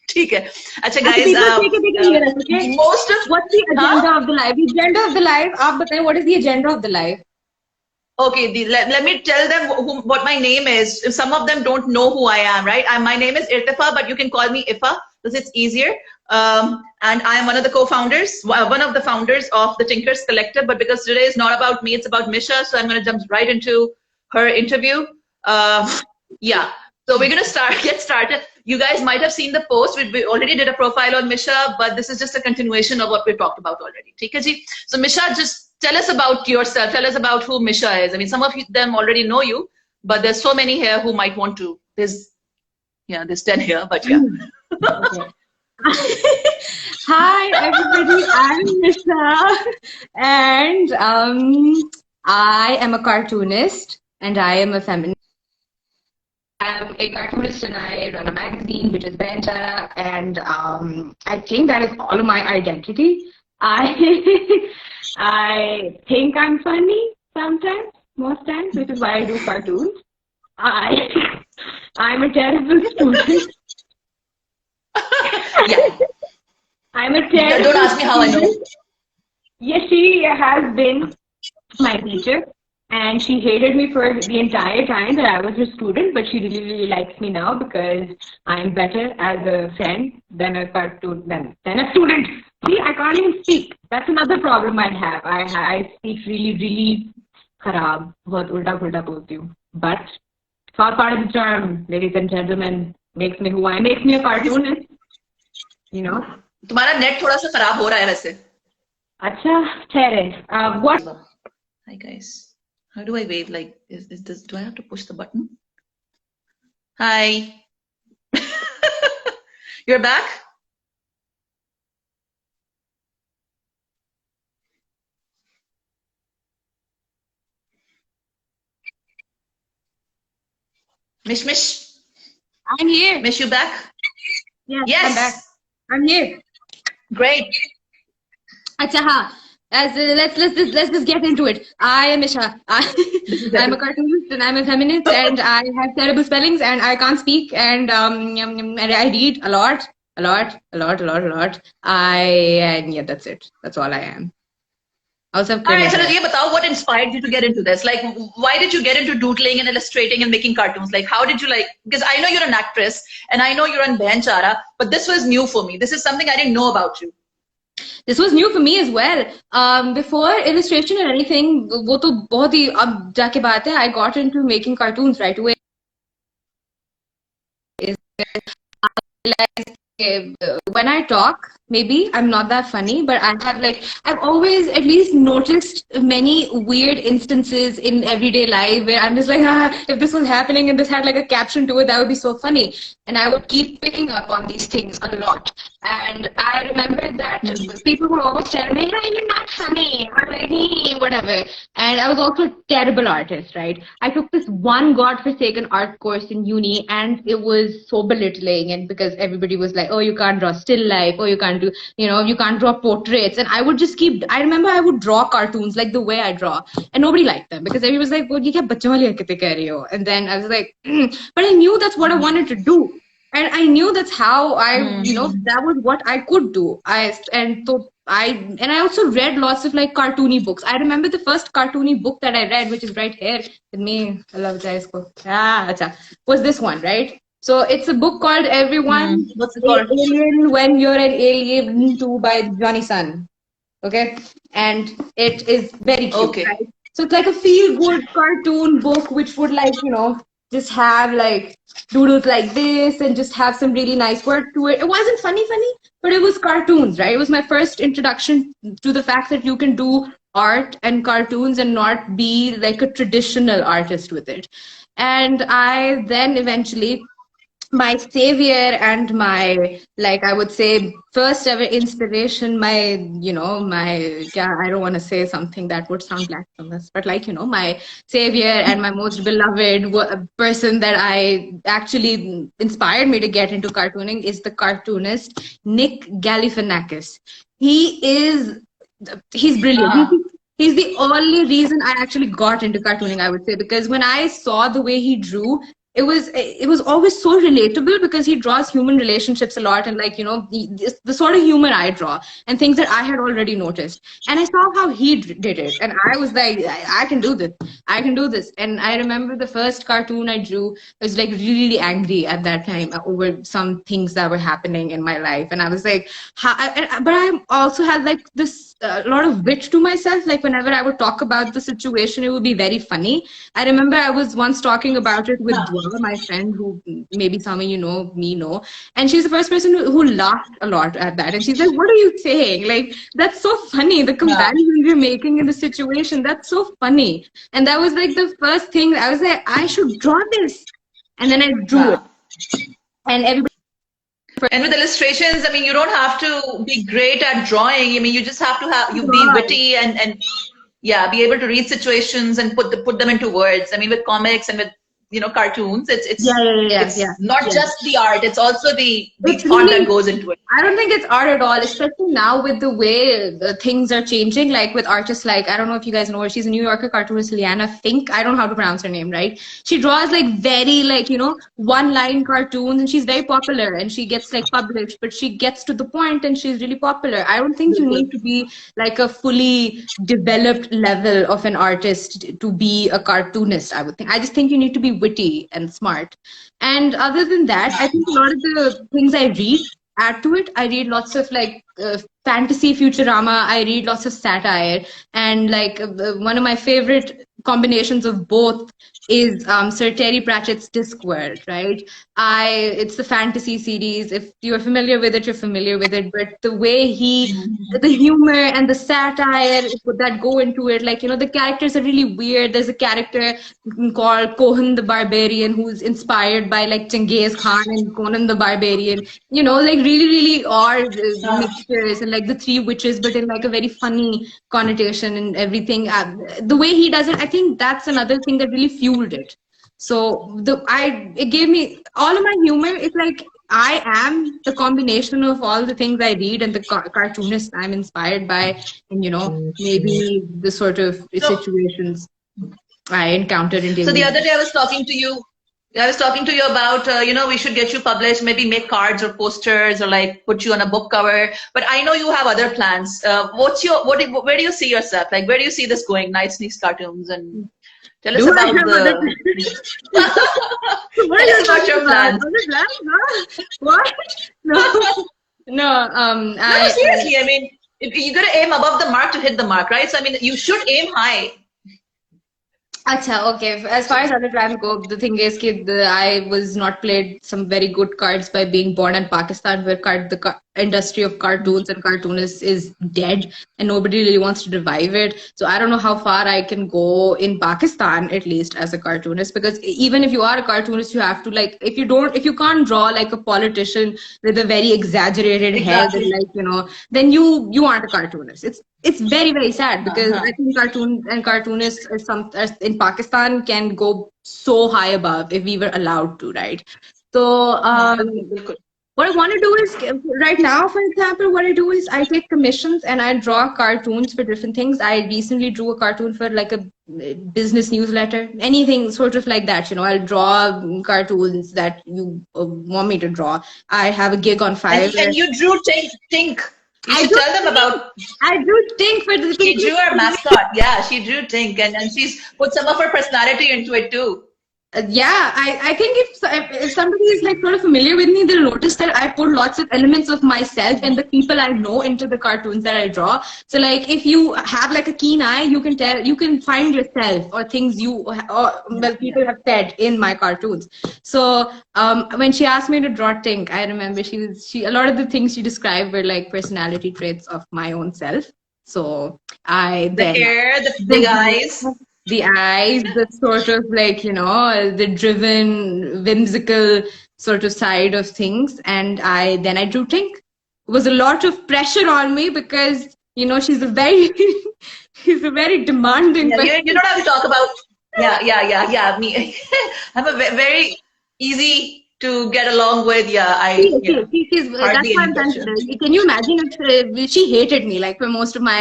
ठीक है. अच्छा guys, most of what's the agenda of the life? The agenda of the life. आप बताएं, what is the agenda of the life? Okay, let me tell them what my name is. If some of them don't know who I am, right? My name is Irtifa, but you can call me Ifa because it's easier. And I am one of the co-founders, one of the founders of the Tinkers Collective. But because today is not about me, it's about Misha, so I'm going to jump right into her interview. Yeah, so we're going to get started. You guys might have seen the post. We already did a profile on Misha, but this is just a continuation of what we talked about already. Okay, ji? So Misha, just tell us about yourself. Tell us about who Misha is. I mean, some of them already know you, but there's so many here who might want to. There's 10 here, but yeah. Okay. Hi everybody, I'm Misha, and I am a cartoonist and I am a feminist. I'm a cartoonist and I run a magazine which is Benchara, and I think that is all of my identity. I think I'm funny sometimes, most times, which is why I do cartoons. I'm a terrible student. Yeah. I'm a terrible Don't ask me how I know. Yes, she has been my teacher, and she hated me for the entire time that I was her student, but she really, really likes me now because I'm better as a friend than a cartoon than a student. See, I can't even speak. That's another problem I have. I speak really, really kharab, bahut ulta-pulta bolti hu. But it's all part of the charm, ladies and gentlemen. Makes me who I makes me a cartoonist. You know. तुम्हारा net थोड़ा सा खराब हो रहा है वैसे. अच्छा, ठहरे. What? Hi guys. How do I wave? Like, is this? Do I have to push the button? Hi. You're back? Mish. I'm here. Mish, you back? Yes. I'm back. I'm here. Great. Acha, let's just get into it. I am Misha. I'm a cartoonist and I'm a feminist and I have terrible spellings and I can't speak and I read a lot. And yeah, that's it. That's all I am. Also, alright, so ye batao, what inspired you to get into this? Like, why did you get into doodling and illustrating and making cartoons? Like, how did you because I know you're an actress and I know you're on Benchara, but this was new for me. This is something I didn't know about you. This was new for me as well. Before illustration or anything, वो तो बहुत ही अब जाके बात है. I got into making cartoons right away. When I talk, maybe I'm not that funny, but I've always at least noticed many weird instances in everyday life where I'm just like, if this was happening and this had like a caption to it, that would be so funny. And I would keep picking up on these things a lot. And I remember that people would always tell me, you're not funny, or like, whatever. And I was also a terrible artist, right? I took this one godforsaken art course in uni and it was so belittling, and because everybody was like, oh, you can't draw still life, oh, you can't do, you can't draw portraits. And I would just I remember I would draw cartoons like the way I draw, and nobody liked them because everybody was like, well, ye kya bachchon wali harkatein kar rahe ho? And then I was like, but I knew that's what I wanted to do. And I knew that's how that was what I could do. I also read lots of like cartoony books. I remember the first cartoony book that I read, which is right here with me. I love this book. Was this one, right? So it's a book called Everyone. What's it called? Alien When You're an Alien 2 by Johnny Sun. Okay, and it is very cute. Okay. Right? So it's like a feel-good cartoon book, which would just have like doodles like this and just have some really nice work to it. It wasn't funny, but it was cartoons, right? It was my first introduction to the fact that you can do art and cartoons and not be like a traditional artist with it. And I then eventually, my savior and my, I would say, first ever inspiration, I don't want to say something that would sound blasphemous, but my savior and my most beloved person that I actually inspired me to get into cartooning is the cartoonist Nick Galifianakis. He's brilliant. He's the only reason I actually got into cartooning, I would say, because when I saw the way he drew, it was always so relatable because he draws human relationships a lot, and like, you know, the sort of humor I draw and things that I had already noticed, and I saw how he did it, and I was like, I can do this, I can do this. And I remember the first cartoon I drew, I was like really angry at that time over some things that were happening in my life, and I was like, but I also had like this a lot of wit to myself. Like whenever I would talk about the situation, it would be very funny. I remember I was once talking about it with Dua, my friend, who maybe some of you know, and she's the first person who laughed a lot at that. And she's like, "What are you saying? Like, that's so funny. The comparison you're making in the situation, that's so funny." And that was like the first thing I was like, I should draw this, and then I drew it, and everybody. And with illustrations, I mean, you don't have to be great at drawing. I mean, you just have to be witty and yeah, be able to read situations and put them into words. I mean, with comics and with, you know, cartoons, it's not just the art, it's also the thought that goes into it. I don't think it's art at all, especially now with the way things are changing, like with artists like, I don't know if you guys know her, she's a New Yorker cartoonist, Liana Fink. I don't know how to pronounce her name, right? She draws like very, like, you know, one-line cartoons, and she's very popular, and she gets like published, but she gets to the point and she's really popular. I don't think you need to be like a fully developed level of an artist to be a cartoonist, I would think. I just think you need to be witty and smart. And other than that, I think a lot of the things I read add to it. I read lots of like fantasy, Futurama. I read lots of satire, and like one of my favorite combinations of both is Sir Terry Pratchett's Discworld, right? It's the fantasy series. If you're familiar with it, you're familiar with it. But the way the humor and the satire that go into it, like, you know, the characters are really weird. There's a character called Conan the Barbarian who's inspired by like Genghis Khan and Conan the Barbarian. You know, like really, really odd mixtures, and like the three witches, but in like a very funny connotation and everything. The way he does it, I think that's another thing that really fueled it. So it gave me all of my humor. It's like I am the combination of all the things I read and the cartoonists I'm inspired by, and, you know, maybe the sort of situations I encountered in daily. So the other day I was talking to you about, you know, we should get you published, maybe make cards or posters or like put you on a book cover. But I know you have other plans. Where do you see yourself? Like, where do you see this going? Night Sneaks Cartoons, and tell us about your plans. What? No. No, seriously. I mean, you got to aim above the mark to hit the mark, right? So I mean, you should aim high. Acha, okay. As far as other plans go, the thing is that I was not played some very good cards by being born in Pakistan, where the industry of cartoons and cartoonists is dead and nobody really wants to revive it. So I don't know how far I can go in Pakistan, at least as a cartoonist, because even if you are a cartoonist, you have to, like, if you can't draw like a politician with a very exaggerated head, and, like, you know, then you aren't a cartoonist. It's very, very sad, because I think cartoonists in Pakistan can go so high above if we were allowed to, right? So what I want to do is, right now, for example, what I do is I take commissions and I draw cartoons for different things. I recently drew a cartoon for like a business newsletter, anything sort of like that. You know, I'll draw cartoons that you want me to draw. I have a gig on Fiverr. And you drew Tink. You should tell them about. I drew Tink for the. She drew her mascot. Yeah, she drew Tink, and she's put some of her personality into it too. Yeah, I think if somebody is like sort of familiar with me, they'll notice that I put lots of elements of myself and the people I know into the cartoons that I draw. So like, if you have like a keen eye, you can find yourself or things people have said in my cartoons. So when she asked me to draw Tink, I remember a lot of the things she described were like personality traits of my own self. So the hair, the big eyes. The eyes, the sort of like, you know, the driven, whimsical sort of side of things. And then I drew Tink. It was a lot of pressure on me because, you know, she's a very demanding person. You don't have to talk about, yeah. Me, I'm a very easy to get along with. She's, that's hardly why any I'm pressure. Can you imagine if she hated me like for most of my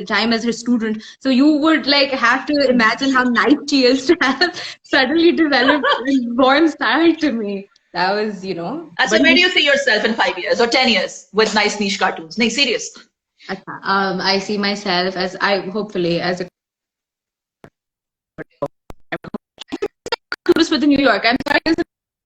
time as her student? So you would like have to imagine how nice she is to have suddenly developed a warm side to me. That was, So where do you see yourself in 5 years or 10 years with nice niche cartoons? No, serious. I see myself as hopefully as a cartoonist for the New York. I'm sorry.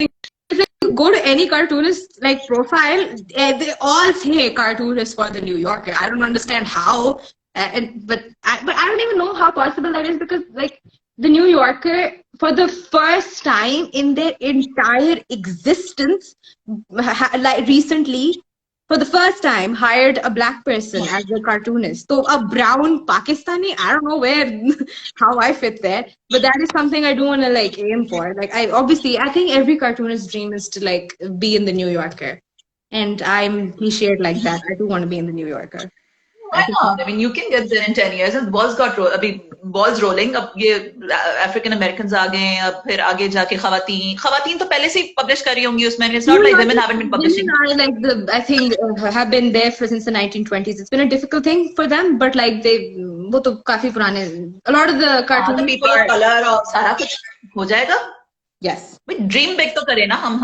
If you go to any cartoonist like profile, they all say cartoonist for the New Yorker. I don't understand how, but I don't even know how possible that is, because like the New Yorker, for the first time in their entire existence, like recently, for the first time, hired a black person as a cartoonist. So a brown Pakistani, I don't know how I fit there, but that is something I do want to like aim for. Like I think every cartoonist's dream is to like be in the New Yorker, and I'm cliched like that. I do want to be in the New Yorker. Why not? I mean, you can get there in 10 years, and the ball's got ball's rolling. अब ये African Americans आ गए, अब फिर आगे जाके खवातीन तो पहले से publish कर रही होंगी उसमें. It's not like women haven't been publishing. Women are I think have been there since the 1920s. It's been a difficult thing for them, but like वो तो काफी पुराने. A lot of the cartoons. The people of color और सारा कुछ हो जाएगा. Yes. But dream big तो करे ना हम.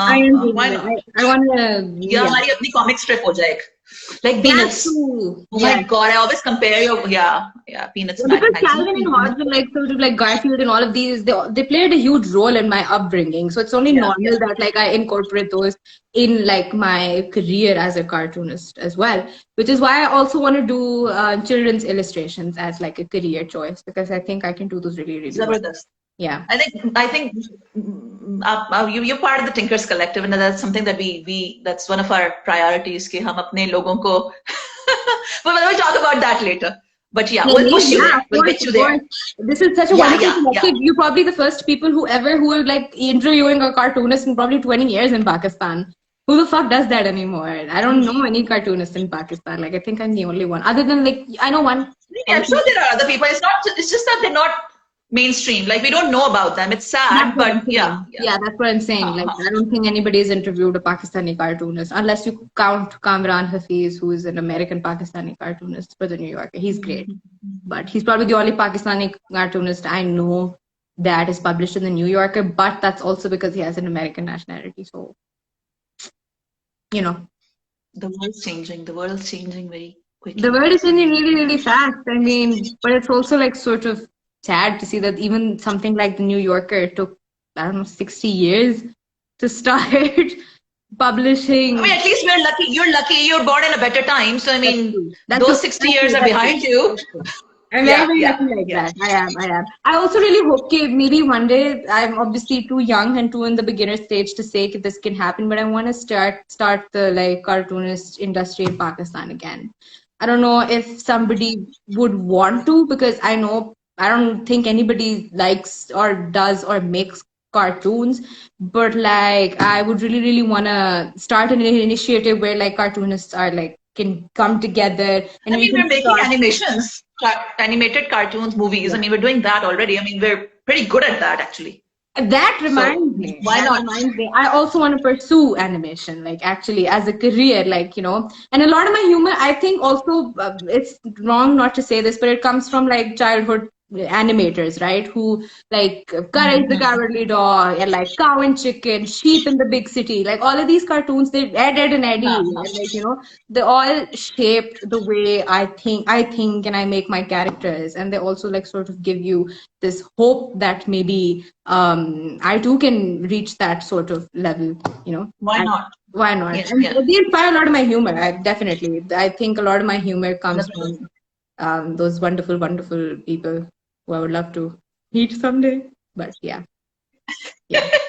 Why not? I want to. या हमारी अपनी comic strip हो जाएगा. Like Peanuts. Oh my God! I always compare your Peanuts. Because Calvin and Hobbes and like sort of like Garfield and all of these, they played a huge role in my upbringing. So it's only normal that like I incorporate those in like my career as a cartoonist as well. Which is why I also want to do children's illustrations as like a career choice, because I think I can do those really well. Yeah, I think you're part of the Tinkers Collective, and that's something that that's one of our priorities. कि हम अपने लोगों को we'll talk about that later. But yeah, we'll push you there. We'll get you there. This is such a wonderful collective. You're probably the first people who are like interviewing a cartoonist in probably 20 years in Pakistan. Who the fuck does that anymore? I don't know any cartoonists in Pakistan. Like I think I'm the only one. Other than like I know one. I'm sure there are other people. It's just that they're not mainstream. Like we don't know about them. It's sad, but yeah, that's what I'm saying. Like I don't think anybody has interviewed a Pakistani cartoonist unless you count Kamran Hafiz, who is an American Pakistani cartoonist for the New Yorker. He's great, but he's probably the only Pakistani cartoonist I know that is published in the New Yorker. But that's also because he has an American nationality. So the world's changing. The world's changing very quickly. The world is changing really, really fast. I mean, but it's also like sort of sad to see that even something like the New Yorker took, I don't know, 60 years to start publishing. I mean, at least we're lucky. You're lucky. You're born in a better time. So I mean, those 60 years are behind you. I'm very lucky like that. I am. I also really hope that maybe one day, I'm obviously too young and too in the beginner stage to say that this can happen, but I want to start the like cartoonist industry in Pakistan again. I don't know if somebody would want to, because I don't think anybody likes or does or makes cartoons, but like I would really, really want to start an initiative where like cartoonists are like can come together. And I mean, we're making animations, animated cartoons, movies. I mean, we're doing that already. I mean, we're pretty good at that actually. That reminds me. Why not? I also want to pursue animation, like actually as a career, like, and a lot of my humor, I think also, it's wrong not to say this, but it comes from like childhood animators, right? Who like Courage the Cowardly Dog and like Cow and Chicken, Sheep in the Big City, like all of these cartoons, they Ed and Eddie, and like, they all shaped the way I think and I make my characters, and they also like sort of give you this hope that maybe I too can reach that sort of level, Why not? Why not? Yes, they inspire a lot of my humor. I think a lot of my humor comes from those wonderful, wonderful people who I would love to meet someday. But yeah.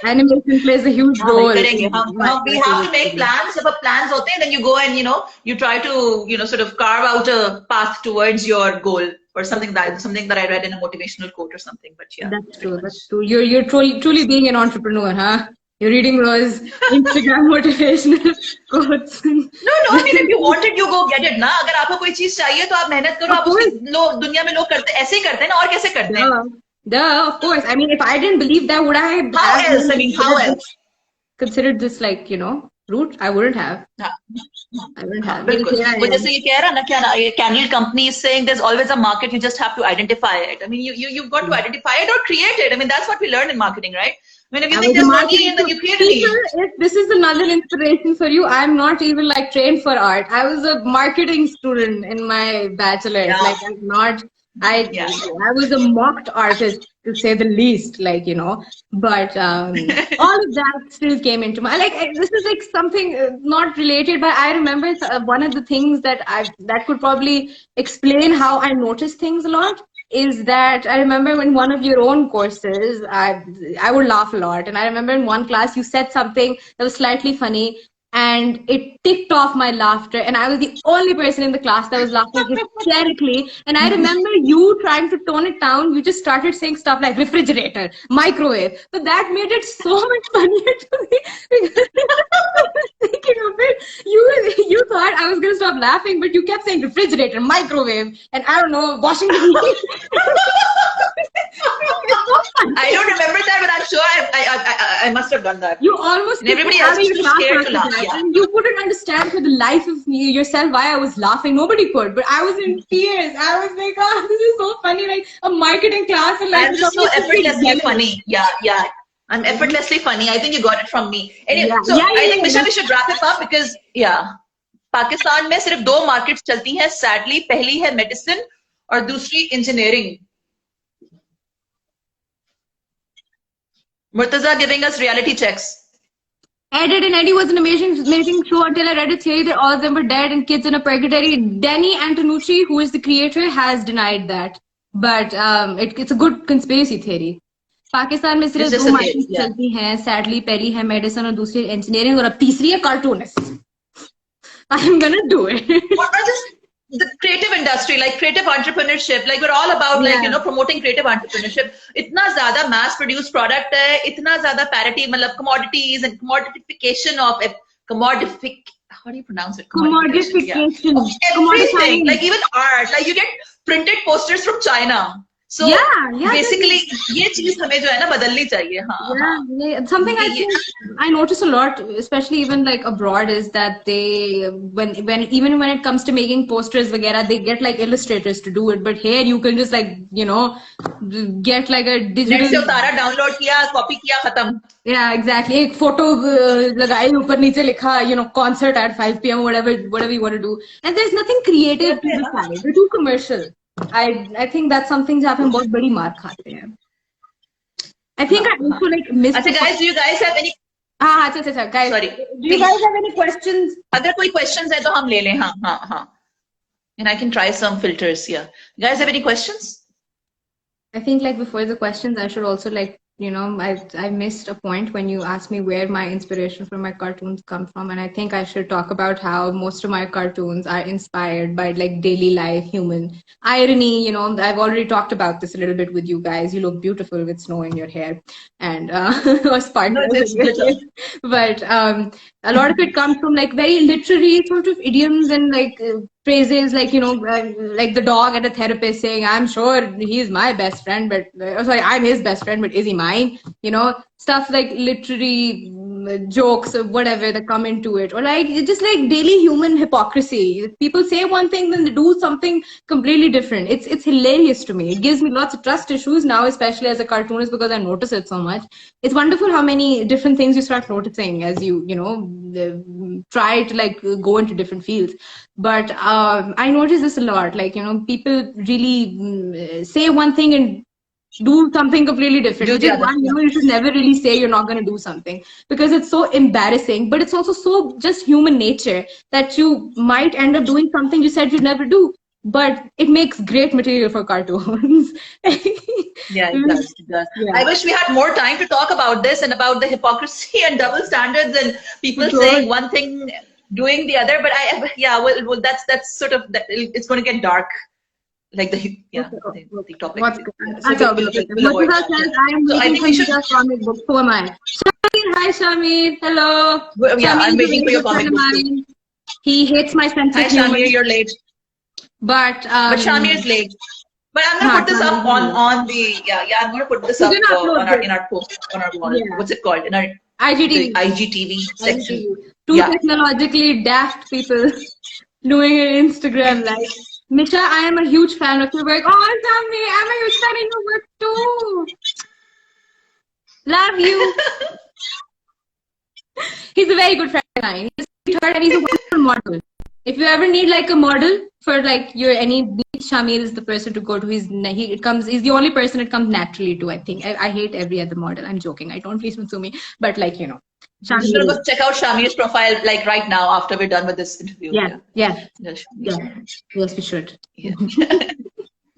Animation plays a huge role. We have to make plans. If plans hote, then you go and you try to sort of carve out a path towards your goal, or something that I read in a motivational quote or something. But yeah, that's true. That's true. You're truly being an entrepreneur, huh? You're reading those Instagram motivational quotes. No. I mean, if you want it, you go get it, ना. अगर आपको कोई चीज चाहिए, तो आप मेहनत करो. आप उसकी दुनिया में लोग करते ऐसे ही करते हैं ना, और कैसे करते हैं? Duh, of course. I mean, if I didn't believe that, would I? How else? considered this like, route, I wouldn't have. हाँ, I wouldn't हाँ, have. बिल्कुल. Yeah, वो yeah. जैसे ये कह रहा ना क्या ना ये candle company is saying there's always a market, you just have to identify it. I mean you've got to identify it or create it. I mean that's what we learn in marketing, right? I mean if you I think was a there's no need marketing then you create a need. teacher. If this is another inspiration for you, I'm not even like trained for art. I was a marketing student in my bachelor's. Yeah. Like I'm not. Yeah. I was a mocked artist to say the least. Like but all of that still came into my this is like something not related, but I remember one of the things that could probably explain how I notice things a lot is that I remember in one of your own courses, I would laugh a lot. And I remember in one class you said something that was slightly funny and it ticked off my laughter. And I was the only person in the class that was laughing hysterically. And I remember you trying to tone it down. You just started saying stuff like refrigerator, microwave. But that made it so much funnier to me. Because thinking of it, you thought I was going to stop laughing, but you kept saying refrigerator, microwave, and I don't know, washing machine. I don't remember that, but I'm sure I must have done that. You almost and everybody else was too scared to laugh. Yeah. And you couldn't understand for the life of me yourself why I was laughing. Nobody could, but I was in tears. I was like, oh, this is so funny, like a marketing class. And like, I'm just so effortlessly funny. Yeah. I'm effortlessly funny. I think you got it from me. Anyway, I think Misha, we should wrap it up because Pakistan में सिर्फ 2 markets चलती हैं sadly. पहली है medicine और दूसरी engineering. Murtaza giving us reality checks. Ed, Edd n Eddy was an amazing show until I read a theory that all of them were dead and kids in a purgatory. Danny Antonucci, who is the creator, has denied that. But it's a good conspiracy theory. Pakistan में सिर्फ 2 markets चलती हैं sadly. पहली है medicine और दूसरी engineering और अब तीसरी है cartoonist. I'm gonna do it. Or just the creative industry, like creative entrepreneurship, like we're all about like promoting creative entrepreneurship. इतना ज़्यादा mass produced product है, इतना ज़्यादा parity, मतलब commodities and commodification of how do you pronounce it? Commodification. Everything, like even art, like you get printed posters from China. So basically ये चीज हमें जो है ना बदलनी चाहिए. Something I think I notice a lot, especially even like abroad, is that they even when it comes to making posters वगैरह, they get like illustrators to do it. But here you can just like get like a digital. Net से उतारा, download किया, copy किया, खत्म. Yeah, exactly. एक photo लगाई, ऊपर नीचे लिखा, concert at 5 p.m. whatever you want to do, and there's nothing creative to the side. They're too commercial. I think that's something जहाँ पे हम बहुत बड़ी मार खाते हैं. I think I also like miss. अच्छा guys, do you guys have any? अच्छा guys. Sorry. Do you guys have any questions? अगर कोई questions है तो हम ले लें. हाँ. And I can try some filters. Yeah. You guys have any questions? I think like before the questions, I should also like I missed a point when you asked me where my inspiration for my cartoons come from, and I think I should talk about how most of my cartoons are inspired by like daily life, human irony. I've already talked about this a little bit with you guys. You look beautiful with snow in your hair and or sparkles. But a lot of it comes from like very literary sort of idioms and like phrases like like the dog at a therapist saying, I'm sure he's my best friend, but sorry, I'm his best friend, but is he mine? Stuff like literary jokes or whatever that come into it, or like just like daily human hypocrisy. People say one thing, then they do something completely different. It's hilarious to me. It gives me lots of trust issues now, especially as a cartoonist, because I notice it so much. It's wonderful how many different things you start noticing as you try to like go into different fields. But I notice this a lot. Like people really say one thing and do something completely different. You should never really say you're not going to do something, because it's so embarrassing, but it's also so just human nature that you might end up doing something you said you'd never do, but it makes great material for cartoons. Yeah, it does. Yeah. I wish we had more time to talk about this and about the hypocrisy and double standards and people saying one thing, doing the other, but well that's sort of, it's going to get dark. Like the topic. What's good? I think we should. Comic book. Who am I? Shamir, hi Shamir. Hello. Yeah, Shamir, I'm waiting for your comic book. He hates my sense of humor. Hi Shamir, you're late. But Shamir's late. But I'm gonna put this up on the I'm gonna put this up in our post on our wall. Yeah. What's it called? In our IGTV. the IGTV section. Two Yeah. technologically daft people doing an Instagram live. Misha, I am a huge fan of your work. Oh, Sammy, I'm a huge fan of your work too. Love you. He's a very good friend of mine. He's a sweetheart and he's a wonderful model. If you ever need like a model for like your any beach, Shamir is the person to go to. He's the only person it comes naturally to. I think I hate every other model. I'm joking. I don't, please don't sue me. But like you know, You should go check out Shamir's profile like right now after we're done with this interview. Yeah. Yes, Yes, we should. yeah.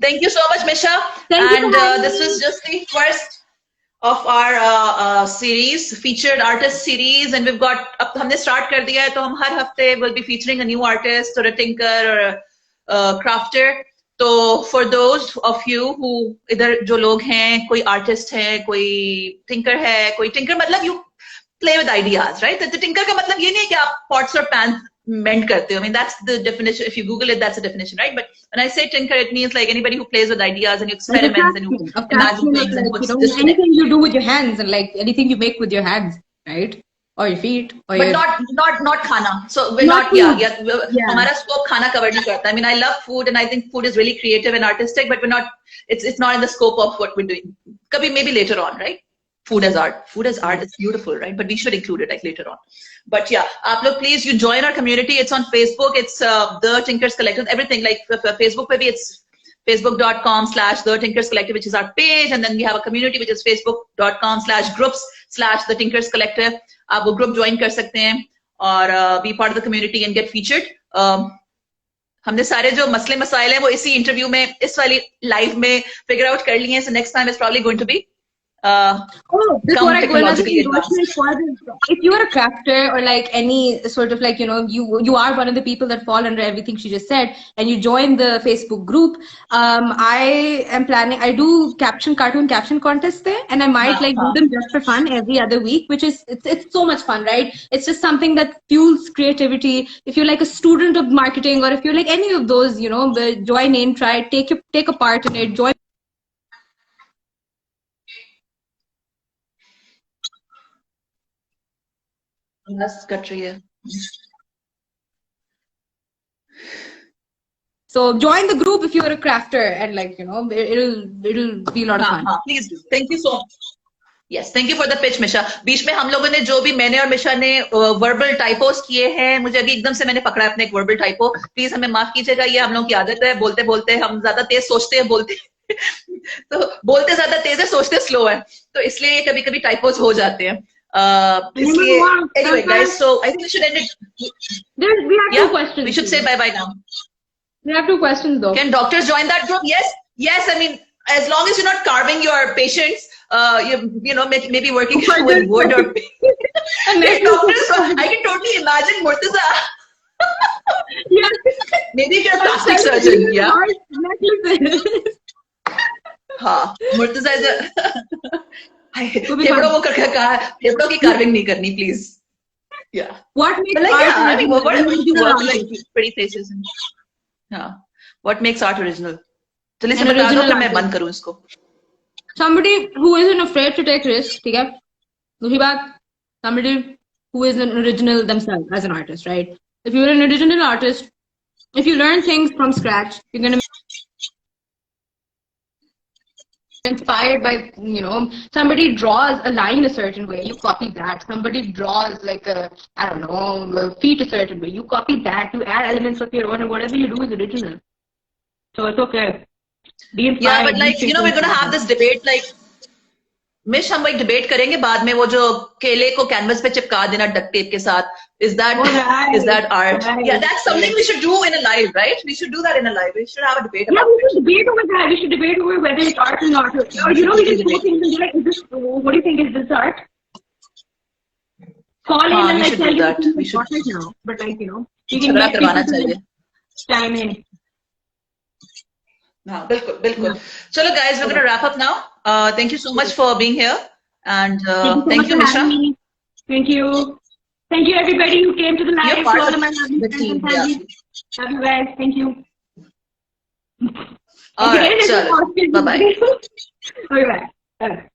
Thank you so much, Misha. Thank you. And this was just the first of our series, featured artist series, and we've got, अब हमने start कर दिया है तो हम हर हफ्ते will be featuring a new artist or a tinker or a crafter. तो for those of you who इधर जो लोग हैं, कोई artist है, कोई tinker है, कोई tinker मतलब you play with ideas, right? The tinker का मतलब ये नहीं है कि आप pots or pans mend करते हो. I mean, that's the definition. If you Google it, that's the definition, right? But when I say tinker, it means like anybody who plays with ideas and you experiment and you imagine things and puts this in it. Anything you do with your hands and like anything you make with your hands, right? Or your feet. Or but not khana. So we're not हमारा scope खाना cover नहीं करता. I mean, I love food and I think food is really creative and artistic, but we're not. It's not in the scope of what we're doing. Kabhi maybe later on, right? Food as art. Food as art is beautiful, right? But we should include it like later on. But yeah, look, please, you join our community. It's on Facebook. It's The Tinkers Collective. Everything like Facebook, maybe it's facebook.com/The Tinkers Collective, which is our page. And then we have a community, which is facebook.com/groups/The Tinkers Collective. आप वो group join कर सकते हैं और be part of the community and get featured. हमने सारे जो मसले मसाइल हैं वो इसी इंटरव्यू में, इस वाली लाइव में figure out कर लिए हैं. So next time is probably going to be before I go another endorsement for this, if you are a crafter or like any sort of like, you know, you are one of the people that fall under everything she just said and you join the Facebook group, I am planning, I do cartoon caption contests there and I might like do them just for fun every other week, which is, it's so much fun, right? It's just something that fuels creativity. If you're like a student of marketing or if you're like any of those, you know, join in, try, take a part in it, join. So join the group if you're a crafter and like, you know, it'll be a lot of fun. Please do. Thank you so much. Yes, thank you for the pitch, Misha. बीच में हम लोगों ने जो भी मैंने और मिशा ने verbal typos किए हैं, मुझे अभी एकदम से मैंने पकड़ा अपने एक verbal typo. Please हमें माफ कीजिएगा, ये हम लोगों की आदत है. बोलते बोलते हम ज्यादा तेज सोचते हैं, बोलते तो बोलते ज्यादा तेज है, सोचते स्लो है. तो इसलिए कभी कभी typos हो जाते हैं. Anyway, guys, so I think we should end it. We have two questions. We should say bye-bye now. We have two questions though. Can doctors join that group? Yes. Yes, I mean, as long as you're not carving your patients, you know, maybe working with wood or doctors. I can totally imagine Murtaza. Yes. Maybe if you're a plastic surgeon, yeah. हाँ, Murtaza is a फेफड़ों की carving नहीं करनी, please. Yeah. What makes like, art yeah, I mean, what work like pretty faces and yeah. What makes art original? चलिए से बता दो फिर मैं बंद करूँ इसको. Somebody who isn't afraid to take risks, ठीक है? दूसरी बात, somebody who is an original themselves as an artist, right? If you're an original artist, if you learn things from scratch, you're gonna inspired by, you know, somebody draws a line a certain way, you copy that. Somebody draws like a, I don't know, a feet a certain way, you copy that. You add elements of your own, and whatever you do is original. So it's okay. Be inspired. Yeah, but like, you know, we're gonna have this debate like, मिश हम एक debate करेंगे बाद में, वो जो केले को canvas पे चिपका देना डक्ट टेप के साथ, is that art? Yeah, that's something we should do in a live, right? We should do that in a live. We should have a debate about we should debate over that. We should debate over whether it's art or not. Or, you know, we can say things and be like, what do you think, is this art? Call in and like tell you we should right now. But like, you know, we can get people time in. हाँ, बिल्कुल बिल्कुल. चलो guys, we're going to wrap up now. Thank you so much for being here, and thank you, Misha. Thank you. Thank you, everybody who came to the live. To all of my lovely friends and family. Love you guys. Thank you. All right, bye bye. Okay, bye.